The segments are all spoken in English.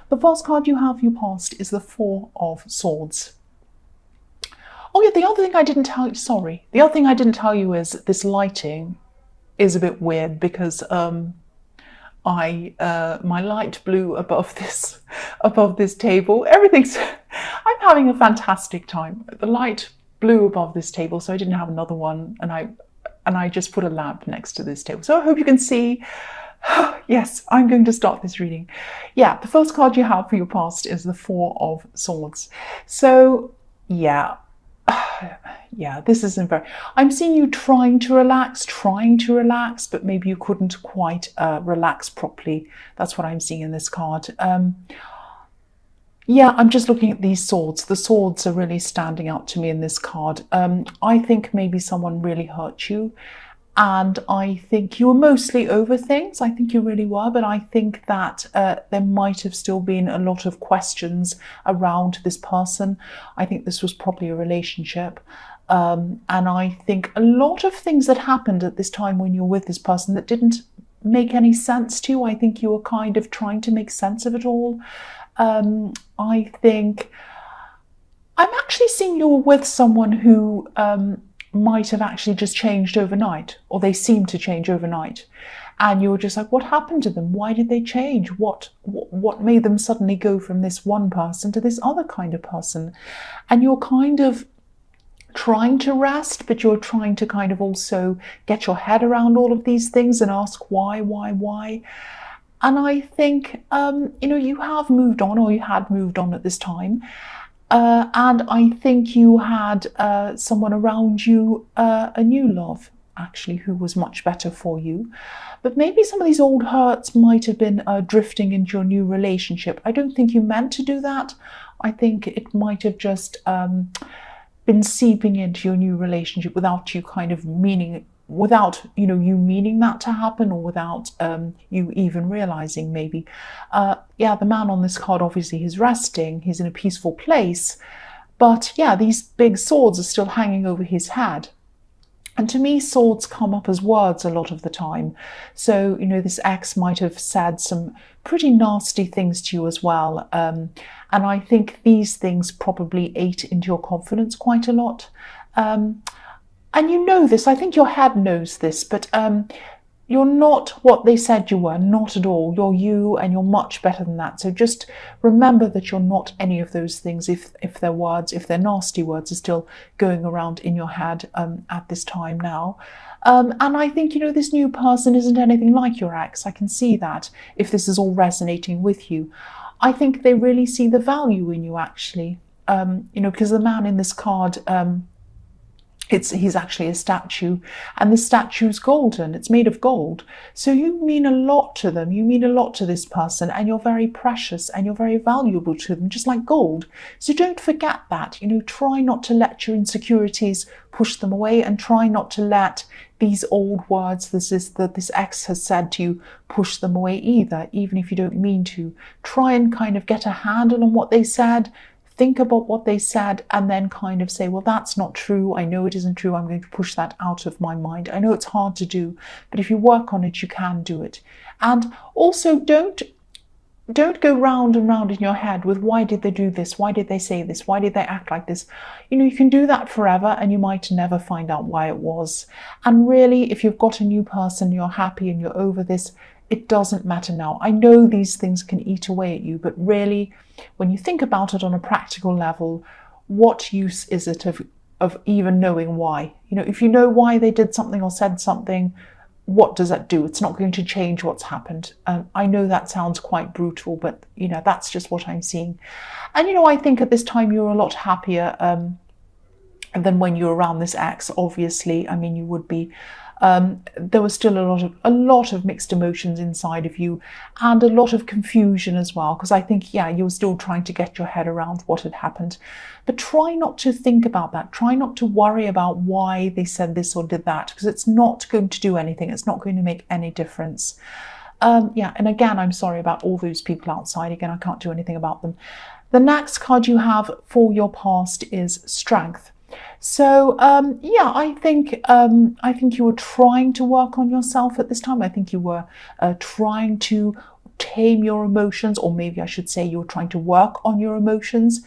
The first card you have for your past is the Four of Swords. Oh yeah, the other thing I didn't tell you, sorry. The other thing I didn't tell you is this lighting is a bit weird because my light blew above this table. I'm having a fantastic time. The light blew above this table, so I didn't have another one, and I just put a lamp next to this table. So I hope you can see. Yes, I'm going to start this reading. Yeah, the first card you have for your past is the Four of Swords. So yeah, this isn't very. I'm seeing you trying to relax, but maybe you couldn't quite relax properly. That's what I'm seeing in this card. Yeah, I'm just looking at these swords. The swords are really standing out to me in this card. I think maybe someone really hurt you, and I think you were mostly over things. I think you really were, but I think that there might have still been a lot of questions around this person. I think this was probably a relationship. And I think a lot of things that happened at this time when you were with this person that didn't make any sense to you. I think you were kind of trying to make sense of it all. I think I'm actually seeing you were with someone who might have actually just changed overnight, or they seem to change overnight. And you were just like, what happened to them? Why did they change? What made them suddenly go from this one person to this other kind of person? And you're kind of trying to rest, but you're trying to kind of also get your head around all of these things and ask why. And I think, you have moved on, or you had moved on at this time. And I think you had someone around you, a new love, actually, who was much better for you. But maybe some of these old hurts might have been drifting into your new relationship. I don't think you meant to do that. I think it might have just been seeping into your new relationship without you kind of meaning it, without you meaning that to happen, or without you even realizing maybe. The man on this card, obviously he's resting, he's in a peaceful place, but yeah, these big swords are still hanging over his head. And to me, swords come up as words a lot of the time. So, this ex might have said some pretty nasty things to you as well. And I think these things probably ate into your confidence quite a lot. And you know this, I think your head knows this, but you're not what they said you were, not at all. You're you, and you're much better than that. So just remember that you're not any of those things if their words, if their nasty words are still going around in your head at this time now. And I think, this new person isn't anything like your ex. I can see that if this is all resonating with you. I think they really see the value in you, actually. Because the man in this card, he's actually a statue, and the statue's golden. It's made of gold. So you mean a lot to them. You mean a lot to this person, and you're very precious and you're very valuable to them, just like gold. So don't forget that. Try not to let your insecurities push them away, and try not to let these old words that this ex has said to you push them away either, even if you don't mean to. Try and kind of get a handle on what they said. Think about what they said, and then kind of say, well, that's not true. I know it isn't true. I'm going to push that out of my mind. I know it's hard to do, but if you work on it, you can do it. And also don't go round and round in your head with, why did they do this? Why did they say this? Why did they act like this? You can do that forever, and you might never find out why it was. And really, if you've got a new person, you're happy and you're over this, it doesn't matter now. I know these things can eat away at you, but really, when you think about it on a practical level, what use is it of even knowing why? If you know why they did something or said something, what does that do? It's not going to change what's happened. I know that sounds quite brutal, but that's just what I'm seeing. And I think at this time you're a lot happier than when you're around this ex. Obviously, I mean, you would be. There was still a lot of mixed emotions inside of you, and a lot of confusion as well, because I think, you were still trying to get your head around what had happened. But try not to think about that. Try not to worry about why they said this or did that, because it's not going to do anything. It's not going to make any difference. And again, I'm sorry about all those people outside. Again, I can't do anything about them. The next card you have for your past is Strength. So I think you were trying to work on yourself at this time. I think you were trying to tame your emotions, or maybe I should say you're trying to work on your emotions.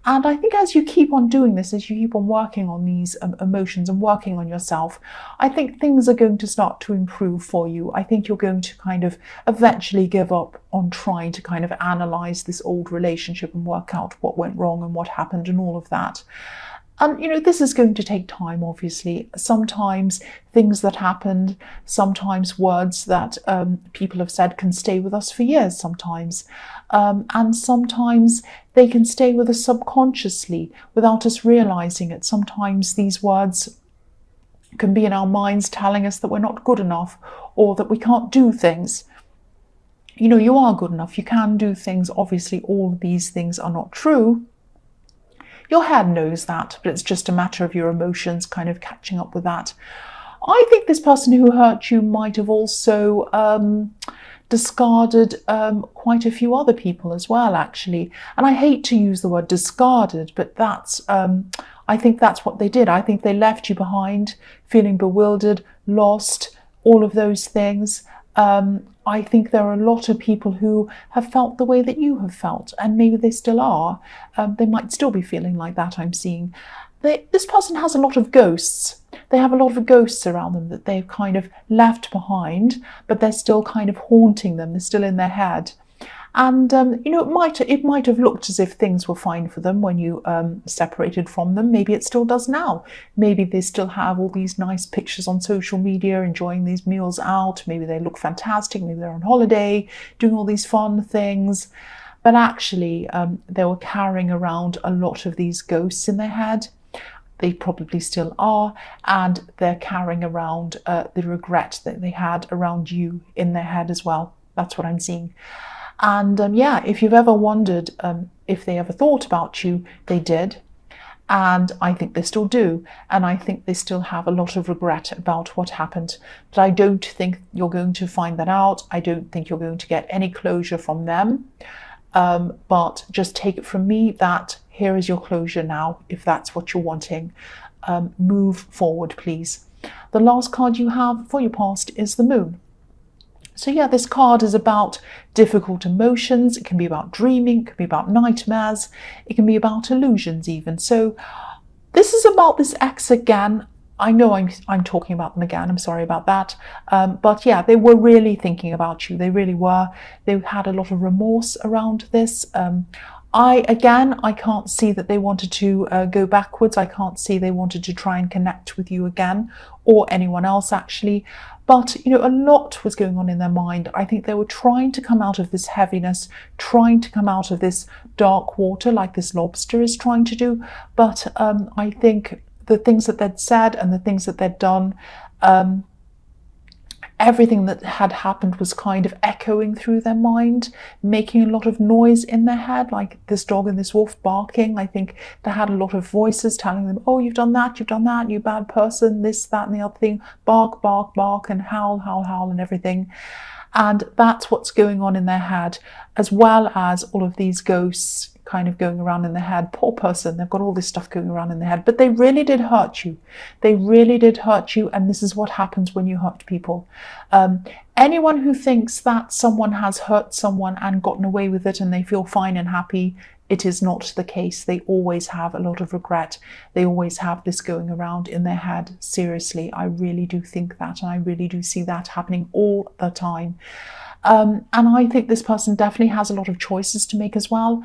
And I think as you keep on doing this, as you keep on working on these emotions and working on yourself, I think things are going to start to improve for you. I think you're going to kind of eventually give up on trying to kind of analyze this old relationship and work out what went wrong and what happened and all of that. And, you know, this is going to take time, obviously. Sometimes things that happened, sometimes words that people have said can stay with us for years sometimes. And sometimes they can stay with us subconsciously without us realizing it. Sometimes these words can be in our minds telling us that we're not good enough or that we can't do things. You know, you are good enough. You can do things. Obviously, all of these things are not true. Your head knows that, but it's just a matter of your emotions kind of catching up with that. I think this person who hurt you might have also discarded quite a few other people as well, actually. And I hate to use the word discarded, but that's I think that's what they did. I think they left you behind, feeling bewildered, lost, all of those things. I think there are a lot of people who have felt the way that you have felt, and maybe they still are. They might still be feeling like that, I'm seeing. This person has a lot of ghosts. They have a lot of ghosts around them that they've kind of left behind, but they're still kind of haunting them. They're still in their head. And, you know, it might have looked as if things were fine for them when you separated from them. Maybe it still does now. Maybe they still have all these nice pictures on social media, enjoying these meals out. Maybe they look fantastic. Maybe they're on holiday, doing all these fun things. But actually, they were carrying around a lot of these ghosts in their head. They probably still are. And they're carrying around the regret that they had around you in their head as well. That's what I'm seeing. And yeah, if you've ever wondered if they ever thought about you, they did. And I think they still do. And I think they still have a lot of regret about what happened. But I don't think you're going to find that out. I don't think you're going to get any closure from them. But just take it from me that here is your closure now, if that's what you're wanting. Move forward, please. The last card you have for your past is the Moon. So yeah, this card is about difficult emotions. It can be about dreaming, it can be about nightmares, it can be about illusions even. So this is about this ex again. I know I'm talking about them again, I'm sorry about that. But yeah, they were really thinking about you. They really were. They had a lot of remorse around this. I can't see that they wanted to go backwards. I can't see they wanted to try and connect with you again, or anyone else actually. But, you know, a lot was going on in their mind. I think they were trying to come out of this heaviness, trying to come out of this dark water like this lobster is trying to do. But I think the things that they'd said and the things that they'd done, everything that had happened was kind of echoing through their mind, making a lot of noise in their head, like this dog and this wolf barking. I think they had a lot of voices telling them, oh, you've done that, you bad person, this, that, and the other thing, bark, bark, bark, and howl, howl, howl, and everything. And that's what's going on in their head, as well as all of these ghosts kind of going around in their head. Poor person, they've got all this stuff going around in their head, but they really did hurt you. They really did hurt you, and this is what happens when you hurt people. Anyone who thinks that someone has hurt someone and gotten away with it and they feel fine and happy, it is not the case. They always have a lot of regret. They always have this going around in their head. Seriously, I really do think that, and I really do see that happening all the time. And I think this person definitely has a lot of choices to make as well.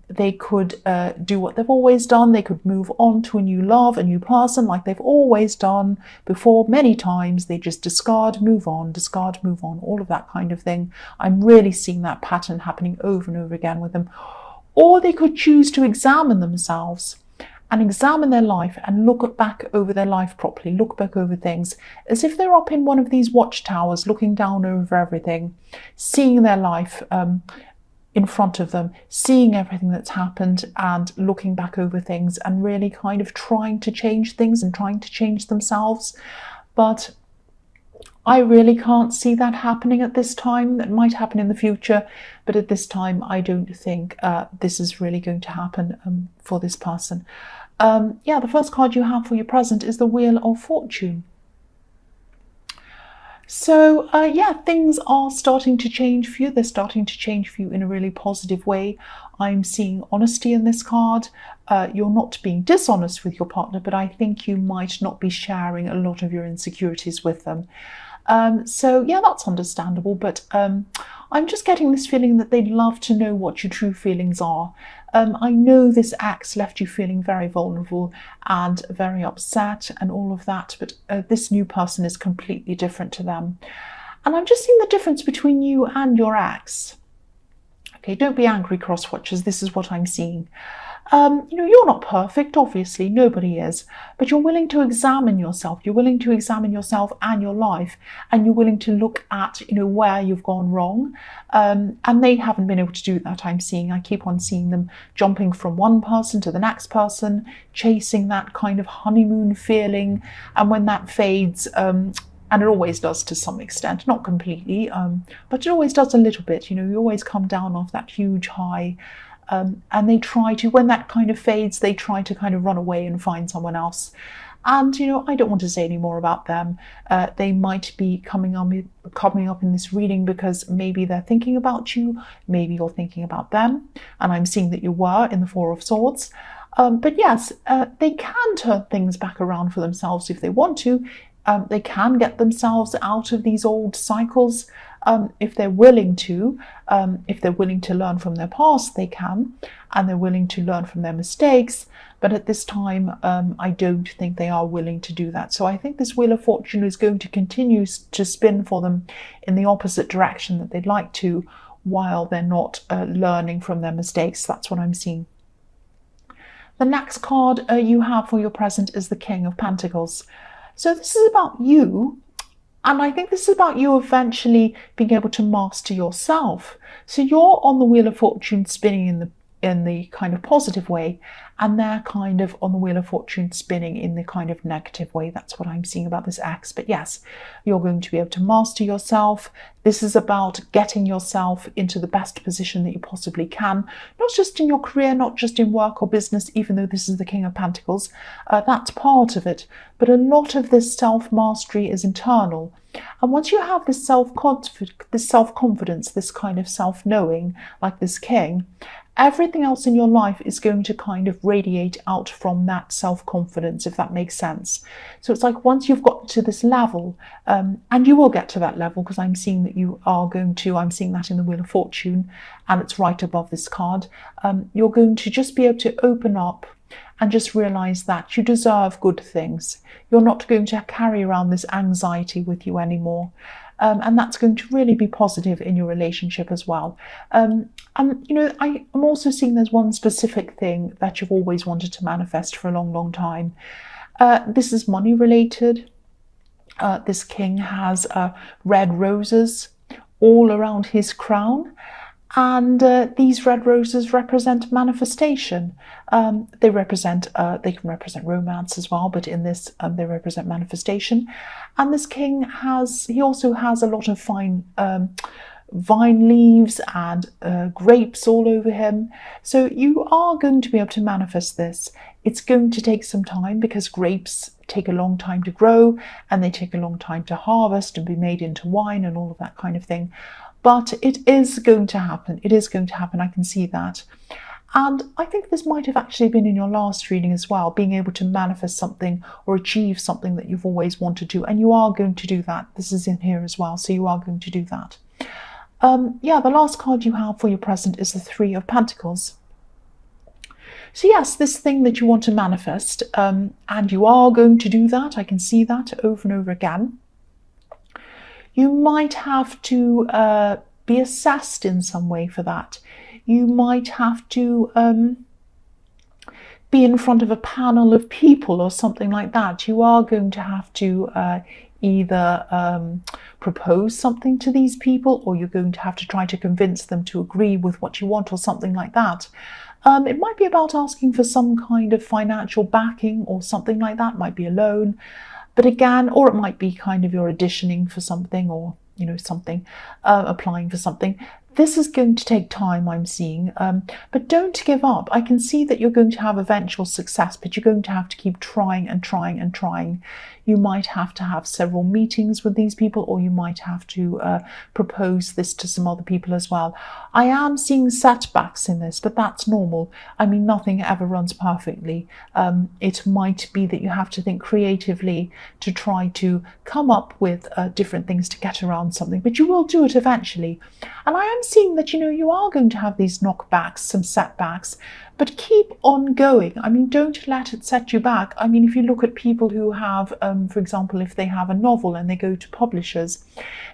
They could do what they've always done. They could move on to a new love, a new person, like they've always done before many times. They just discard, move on, all of that kind of thing. I'm really seeing that pattern happening over and over again with them. Or they could choose to examine themselves and examine their life and look back over their life properly, look back over things as if they're up in one of these watchtowers looking down over everything, seeing their life in front of them, seeing everything that's happened and looking back over things and really kind of trying to change things and trying to change themselves. But I really can't see that happening at this time. That might happen in the future, but at this time I don't think this is really going to happen for this person. The first card you have for your present is the Wheel of Fortune. So, yeah, things are starting to change for you. They're starting to change for you in a really positive way. I'm seeing honesty in this card. You're not being dishonest with your partner, but I think you might not be sharing a lot of your insecurities with them. So, yeah, that's understandable, but I'm just getting this feeling that they'd love to know what your true feelings are. I know this ex left you feeling very vulnerable and very upset and all of that, but this new person is completely different to them. And I'm just seeing the difference between you and your ex. Okay, don't be angry, cross-watchers. This is what I'm seeing. You're not perfect, obviously, nobody is, but you're willing to examine yourself. You're willing to examine yourself and your life, and you're willing to look at, where you've gone wrong. And they haven't been able to do that, I'm seeing. I keep on seeing them jumping from one person to the next person, chasing that kind of honeymoon feeling. And when that fades, and it always does to some extent, not completely, but it always does a little bit. You always come down off that huge high. And they try to, when that kind of fades, they try to kind of run away and find someone else. And, I don't want to say any more about them. They might be coming up in this reading because maybe they're thinking about you, maybe you're thinking about them. And I'm seeing that you were in the Four of Swords. But yes, they can turn things back around for themselves if they want to. They can get themselves out of these old cycles. If they're willing to, learn from their past, they can, and they're willing to learn from their mistakes. But at this time, I don't think they are willing to do that. So I think this Wheel of Fortune is going to continue to spin for them in the opposite direction that they'd like to, while they're not learning from their mistakes. That's what I'm seeing. The next card you have for your present is the King of Pentacles. So this is about you. And I think this is about you eventually being able to master yourself. So you're on the Wheel of Fortune spinning in the kind of positive way, and they're kind of on the Wheel of Fortune spinning in the kind of negative way. That's what I'm seeing about this ex. But yes, you're going to be able to master yourself. This is about getting yourself into the best position that you possibly can, not just in your career, not just in work or business, even though this is the King of Pentacles. That's part of it. But a lot of this self-mastery is internal. And once you have this self-confidence, this kind of self-knowing, like this king, everything else in your life is going to kind of radiate out from that self-confidence, if that makes sense. So it's like once you've got to this level, and you will get to that level, because I'm seeing that you are going to, I'm seeing that in the Wheel of Fortune, and it's right above this card, you're going to just be able to open up and just realize that you deserve good things. You're not going to carry around this anxiety with you anymore. And that's going to really be positive in your relationship as well. And, I'm also seeing there's one specific thing that you've always wanted to manifest for a long, long time. This is money related. This king has red roses all around his crown. And these red roses represent manifestation. They can represent romance as well, but in this, they represent manifestation. And this king he also has a lot of fine vine leaves and grapes all over him. So you are going to be able to manifest this. It's going to take some time because grapes take a long time to grow and they take a long time to harvest and be made into wine and all of that kind of thing. But it is going to happen. It is going to happen. I can see that. And I think this might have actually been in your last reading as well, being able to manifest something or achieve something that you've always wanted to. And you are going to do that. This is in here as well. So you are going to do that. The last card you have for your present is the Three of Pentacles. So yes, this thing that you want to manifest, and you are going to do that. I can see that over and over again. You might have to be assessed in some way for that. You might have to be in front of a panel of people or something like that. You are going to have to either propose something to these people, or you're going to have to try to convince them to agree with what you want or something like that. It might be about asking for some kind of financial backing or something like that. It might be a loan. But again, or it might be kind of you're auditioning for something, or, something, applying for something. This is going to take time, I'm seeing, but don't give up. I can see that you're going to have eventual success, but you're going to have to keep trying and trying and trying. You might have to have several meetings with these people, or you might have to propose this to some other people as well. I am seeing setbacks in this, but that's normal. I mean, nothing ever runs perfectly. It might be that you have to think creatively to try to come up with different things to get around something, but you will do it eventually. And I am seeing that, you are going to have these knockbacks, some setbacks, but keep on going. I mean, don't let it set you back. I mean, if you look at people who have, for example, if they have a novel and they go to publishers,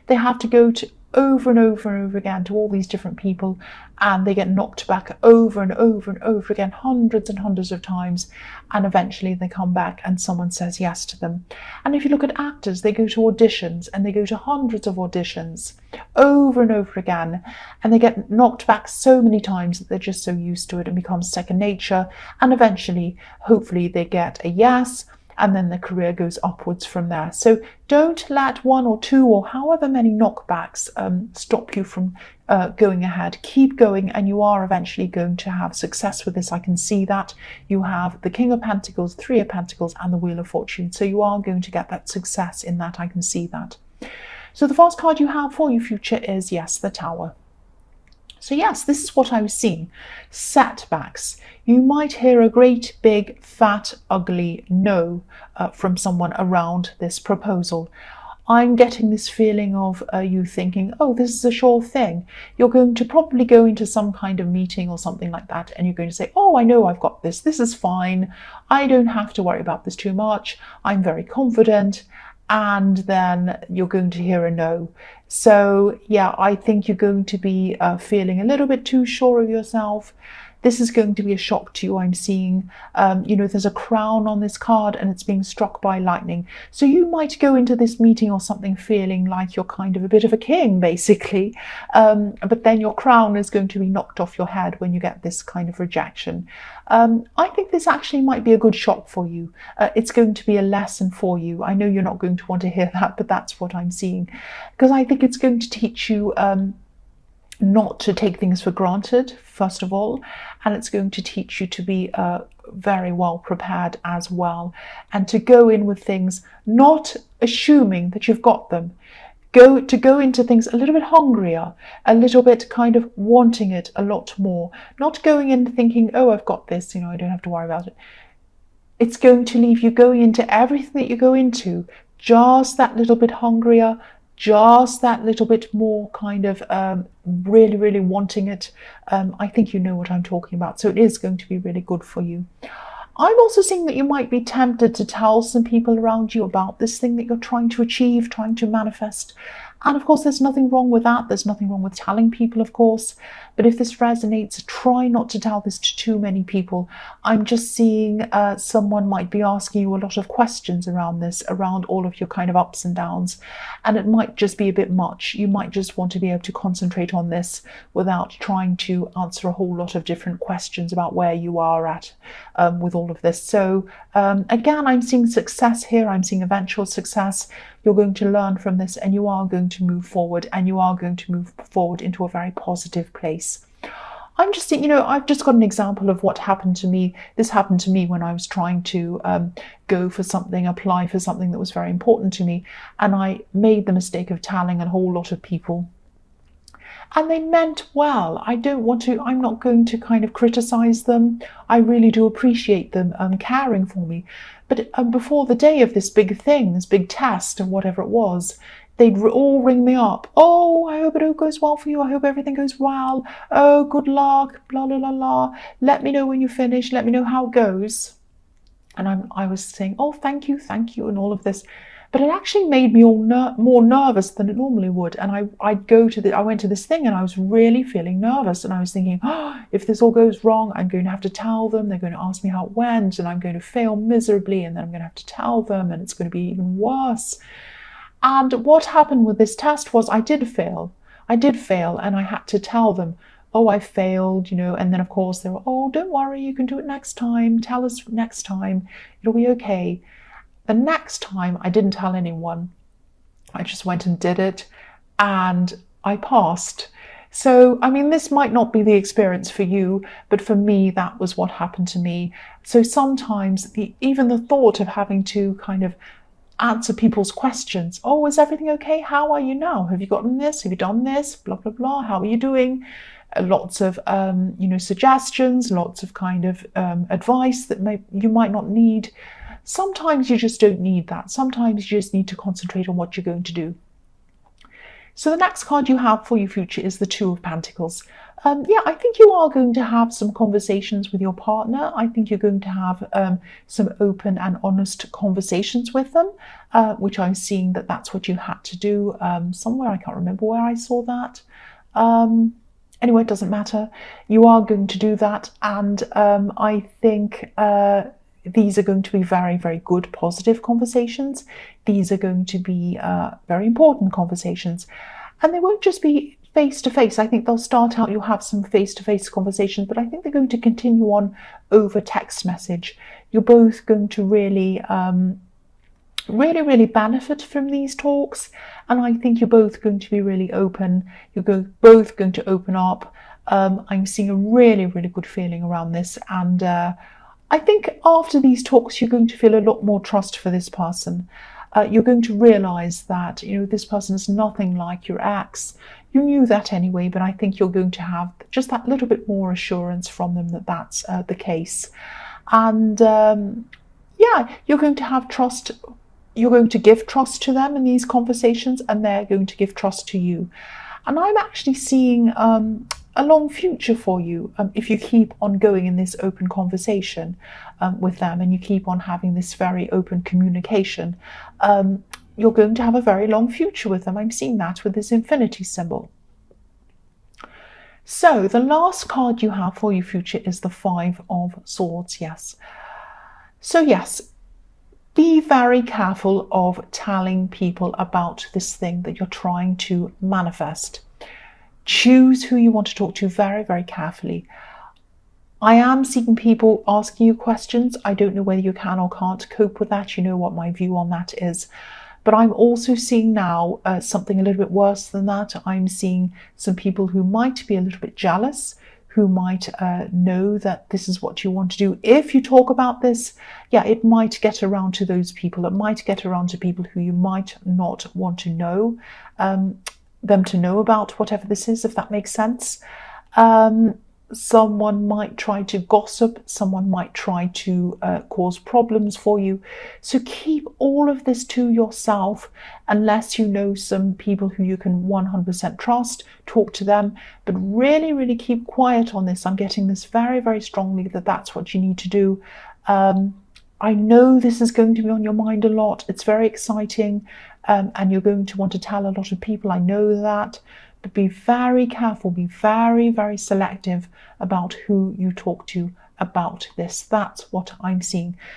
they have to go to over and over and over again to all these different people, and they get knocked back over and over and over again, hundreds and hundreds of times, and eventually they come back and someone says yes to them. And if you look at actors, they go to auditions and they go to hundreds of auditions over and over again, and they get knocked back so many times that they're just so used to it and becomes second nature, and eventually, hopefully, they get a yes, and then the career goes upwards from there. So don't let one or two or however many knockbacks stop you from going ahead. Keep going, and you are eventually going to have success with this. I can see that. You have the King of Pentacles, Three of Pentacles, and the Wheel of Fortune. So you are going to get that success in that. I can see that. So the first card you have for your future is, yes, the Tower. So yes, this is what I was seeing. Setbacks. You might hear a great, big, fat, ugly no from someone around this proposal. I'm getting this feeling of you thinking, oh, this is a sure thing. You're going to probably go into some kind of meeting or something like that, and you're going to say, oh, I know I've got this. This is fine. I don't have to worry about this too much. I'm very confident. And then you're going to hear a no. So yeah, I think you're going to be feeling a little bit too sure of yourself. This is going to be a shock to you. I'm seeing, there's a crown on this card and it's being struck by lightning. So you might go into this meeting or something feeling like you're kind of a bit of a king, basically. But then your crown is going to be knocked off your head when you get this kind of rejection. I think this actually might be a good shock for you. It's going to be a lesson for you. I know you're not going to want to hear that, but that's what I'm seeing. Because I think it's going to teach you not to take things for granted, first of all, and it's going to teach you to be very well prepared as well, and to go in with things not assuming that you've got them. Go into things a little bit hungrier, a little bit kind of wanting it a lot more, not going in thinking, oh, I've got this, I don't have to worry about it. It's going to leave you going into everything that you go into just that little bit hungrier, just that little bit more kind of really, really wanting it. I think you know what I'm talking about. So it is going to be really good for you. I'm also seeing that you might be tempted to tell some people around you about this thing that you're trying to achieve, trying to manifest. And of course, there's nothing wrong with that. There's nothing wrong with telling people, of course. But if this resonates, try not to tell this to too many people. I'm just seeing someone might be asking you a lot of questions around this, around all of your kind of ups and downs. And it might just be a bit much. You might just want to be able to concentrate on this without trying to answer a whole lot of different questions about where you are at with all of this. So again, I'm seeing success here. I'm seeing eventual success. You're going to learn from this, and you are going to move forward, and you are going to move forward into a very positive place. I'm just thinking, I've just got an example of what happened to me. This happened to me when I was trying to go for something, apply for something that was very important to me, and I made the mistake of telling a whole lot of people. And they meant well. I'm not going to kind of criticize them. I really do appreciate them caring for me. But before the day of this big thing, this big test or whatever it was, they'd all ring me up. Oh, I hope it all goes well for you. I hope everything goes well. Oh, good luck, blah, blah, blah, blah. Let me know when you finish. Let me know how it goes. And I was saying, oh, thank you, and all of this. But it actually made me more nervous than it normally would. And I went to this thing and I was really feeling nervous. And I was thinking, oh, if this all goes wrong, I'm going to have to tell them. They're going to ask me how it went, and I'm going to fail miserably. And then I'm going to have to tell them, and it's going to be even worse. And what happened with this test was I did fail, and I had to tell them, oh, I failed, and then of course they were, oh, don't worry, you can do it next time. Tell us next time. It'll be okay. The next time I didn't tell anyone. I just went and did it, and I passed. So, I mean, this might not be the experience for you, but for me, that was what happened to me. So sometimes even the thought of having to kind of answer people's questions. Oh, is everything okay? How are you now? Have you gotten this? Have you done this? Blah, blah, blah. How are you doing? Lots of, suggestions, lots of kind of advice that you might not need. Sometimes you just don't need that. Sometimes you just need to concentrate on what you're going to do. So the next card you have for your future is the Two of Pentacles. I think you are going to have some conversations with your partner. I think you're going to have some open and honest conversations with them, which I'm seeing that's what you had to do somewhere. I can't remember where I saw that. Anyway, it doesn't matter. You are going to do that, and I think these are going to be very, very good, positive conversations. These are going to be very important conversations. And they won't just be face-to-face. I think they'll start out, you'll have some face-to-face conversations, but I think they're going to continue on over text message. You're both going to really, really benefit from these talks. And I think you're both going to be really open. You're both going to open up. I'm seeing a really, really good feeling around this. And I think after these talks, you're going to feel a lot more trust for this person. You're going to realize that, this person is nothing like your ex. You knew that anyway, but I think you're going to have just that little bit more assurance from them that that's the case. And you're going to have trust. You're going to give trust to them in these conversations, and they're going to give trust to you. And I'm actually seeing a long future for you if you keep on going in this open conversation with them, and you keep on having this very open communication. You're going to have a very long future with them. I'm seeing that with this infinity symbol. So the last card you have for your future is the Five of Swords. Yes. So yes, be very careful of telling people about this thing that you're trying to manifest. Choose who you want to talk to very, very carefully. I am seeing people asking you questions. I don't know whether you can or can't cope with that. You know what my view on that is. But I'm also seeing now something a little bit worse than that. I'm seeing some people who might be a little bit jealous, who might know that this is what you want to do. If you talk about this, it might get around to those people. It might get around to people who you might not want to know, them to know about whatever this is, if that makes sense. Someone might try to gossip, someone might try to cause problems for you. So keep all of this to yourself unless you know some people who you can 100% trust. Talk to them, but really, really keep quiet on this. I'm getting this very, very strongly that that's what you need to do. I know this is going to be on your mind a lot. It's very exciting, and you're going to want to tell a lot of people. I know that. But be very careful, be very, very selective about who you talk to about this. That's what I'm seeing.